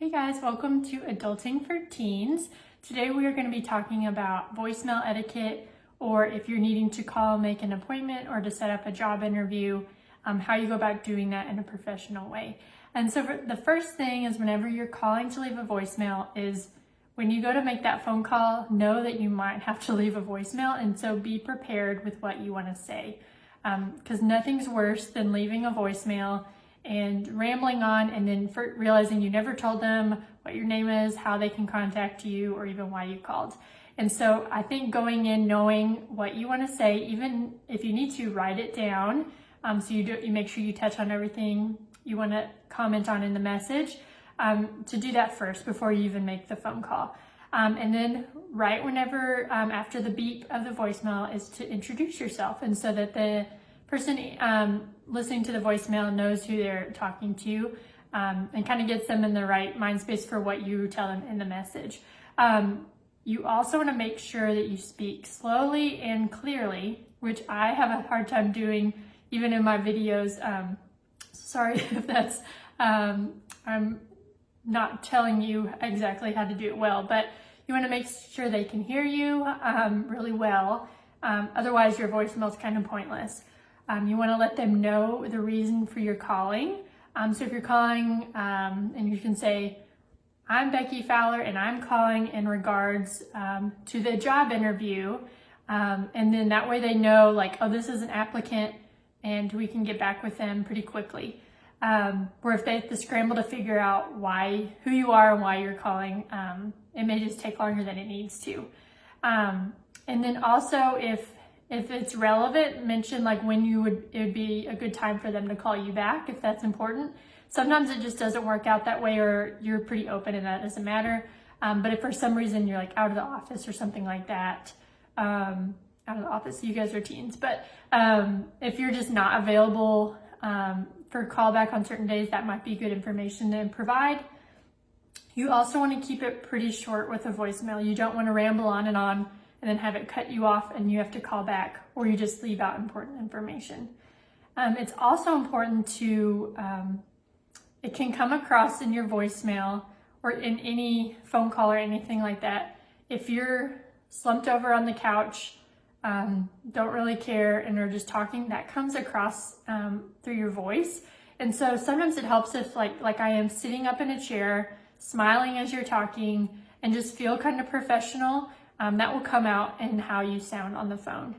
Hey guys, welcome to Adulting for Teens. Today we are going to be talking about voicemail etiquette, or if you're needing to call, make an appointment, or to set up a job interview, how you go about doing that in a professional way. And so the first thing is whenever you're calling to leave a voicemail is when you go to make that phone call, know that you might have to leave a voicemail, and so be prepared with what you want to say. Because nothing's worse than leaving a voicemail and rambling on and then realizing you never told them what your name is, how they can contact you, or even why you called. And so I think going in knowing what you want to say, even if you need to, write it down, so you make sure you touch on everything you want to comment on in the message, to do that first before you even make the phone call. And then right whenever after the beep of the voicemail is to introduce yourself, and so that the person listening to the voicemail knows who they're talking to, and kind of gets them in the right mind space for what you tell them in the message. You also want to make sure that you speak slowly and clearly, which I have a hard time doing even in my videos. Sorry if that's, I'm not telling you exactly how to do it well, but you want to make sure they can hear you really well. Otherwise your voicemail is kind of pointless. You want to let them know the reason for your calling. So if you're calling and you can say, I'm Becky Fowler and I'm calling in regards to the job interview. And then that way they know, like, oh, this is an applicant and we can get back with them pretty quickly. Or if they have to scramble to figure out who you are and why you're calling, it may just take longer than it needs to. And then also if it's relevant, mention like when it would be a good time for them to call you back, if that's important. Sometimes it just doesn't work out that way, or you're pretty open and that doesn't matter. But if for some reason you're like out of the office or something like that, out of the office, you guys are teens, but if you're just not available for callback on certain days, that might be good information to provide. You also want to keep it pretty short with a voicemail. You don't want to ramble on and then have it cut you off and you have to call back, or you just leave out important information. It's also important to, it can come across in your voicemail or in any phone call or anything like that. If you're slumped over on the couch, don't really care and are just talking, that comes across through your voice. And so sometimes it helps if like I am sitting up in a chair, smiling as you're talking, and just feel kind of professional. That will come out in how you sound on the phone.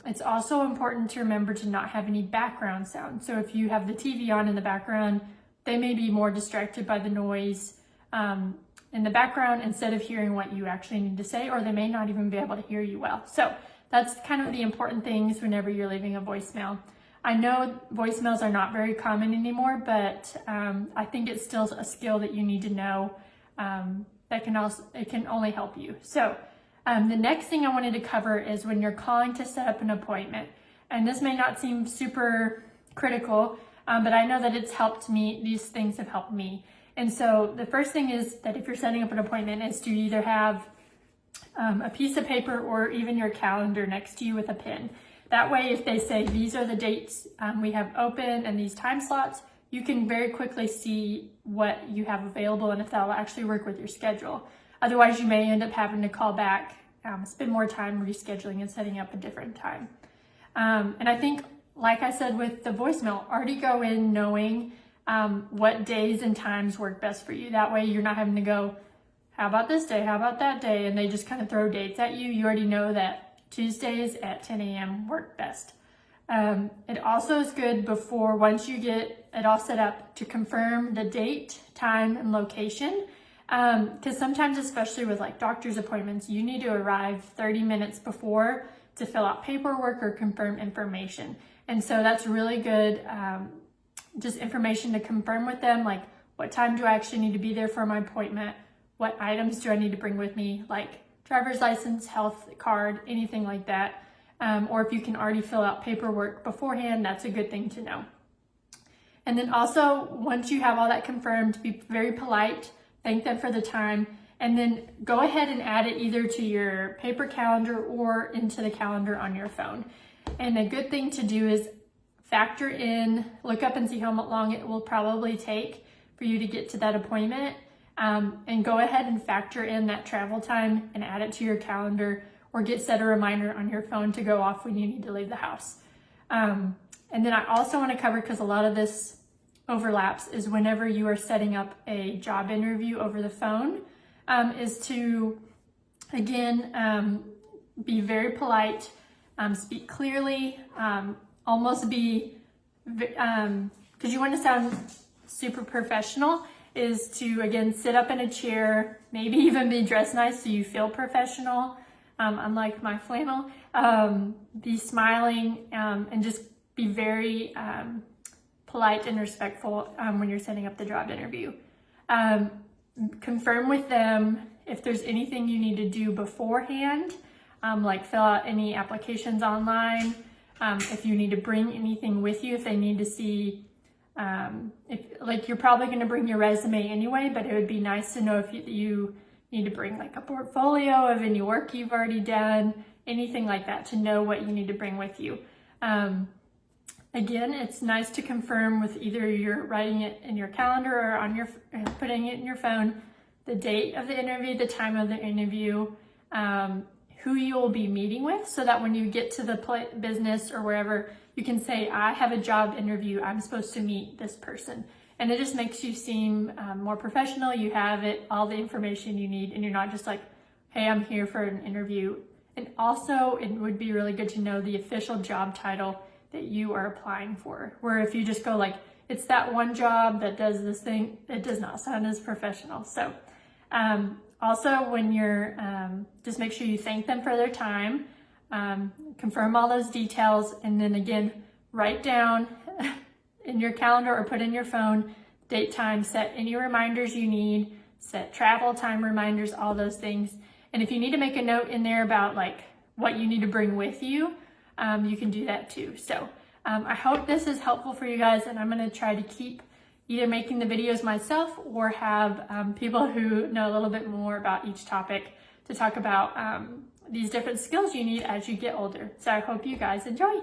It's also important to remember to not have any background sound. So if you have the TV on in the background, they may be more distracted by the noise in the background instead of hearing what you actually need to say, or they may not even be able to hear you well. So that's kind of the important things whenever you're leaving a voicemail. I know voicemails are not very common anymore, but I think it's still a skill that you need to know. It can only help you. So the next thing I wanted to cover is when you're calling to set up an appointment. And this may not seem super critical, but I know that it's helped me. These things have helped me. And so the first thing is that if you're setting up an appointment is to either have a piece of paper or even your calendar next to you with a pen. That way, if they say these are the dates we have open and these time slots, you can very quickly see what you have available and if that'll actually work with your schedule. Otherwise, you may end up having to call back, spend more time rescheduling and setting up a different time. And I think, like I said with the voicemail, already go in knowing what days and times work best for you. That way you're not having to go, how about this day? How about that day? And they just kind of throw dates at you. You already know that Tuesdays at 10 a.m. work best. It also is good once you get it all set up, to confirm the date, time, and location. Because sometimes, especially with like doctor's appointments, you need to arrive 30 minutes before to fill out paperwork or confirm information. And so that's really good, just information to confirm with them, like what time do I actually need to be there for my appointment? What items do I need to bring with me? Like driver's license, health card, anything like that. Or if you can already fill out paperwork beforehand, that's a good thing to know. And then also, once you have all that confirmed, be very polite, thank them for the time, and then go ahead and add it either to your paper calendar or into the calendar on your phone. And a good thing to do is factor in, look up and see how long it will probably take for you to get to that appointment. And go ahead and factor in that travel time and add it to your calendar, or set a reminder on your phone to go off when you need to leave the house. And then I also want to cover, because a lot of this overlaps, is whenever you are setting up a job interview over the phone, is to, again, be very polite, speak clearly, almost be, because you want to sound super professional, is to, again, sit up in a chair, maybe even be dressed nice so you feel professional, unlike my flannel, be smiling, and just be very polite and respectful when you're setting up the job interview. Confirm with them if there's anything you need to do beforehand, like fill out any applications online, if you need to bring anything with you, if they need to see, like, you're probably going to bring your resume anyway, but it would be nice to know if you need to bring like a portfolio of any work you've already done, anything like that, to know what you need to bring with you. Again, it's nice to confirm with either you're writing it in your calendar or on your putting it in your phone, the date of the interview, the time of the interview, who you will be meeting with, so that when you get to the business or wherever, you can say, I have a job interview, I'm supposed to meet this person. And it just makes you seem more professional. You have all the information you need, and you're not just like, hey, I'm here for an interview. And also, it would be really good to know the official job title that you are applying for, where if you just go like, it's that one job that does this thing, it does not sound as professional. So also, when you're, just make sure you thank them for their time, confirm all those details, and then again, write down in your calendar or put in your phone, date, time, set any reminders you need, set travel time reminders, all those things. And if you need to make a note in there about like what you need to bring with you, you can do that too. So I hope this is helpful for you guys, and I'm going to try to keep either making the videos myself or have people who know a little bit more about each topic to talk about these different skills you need as you get older. So I hope you guys enjoy.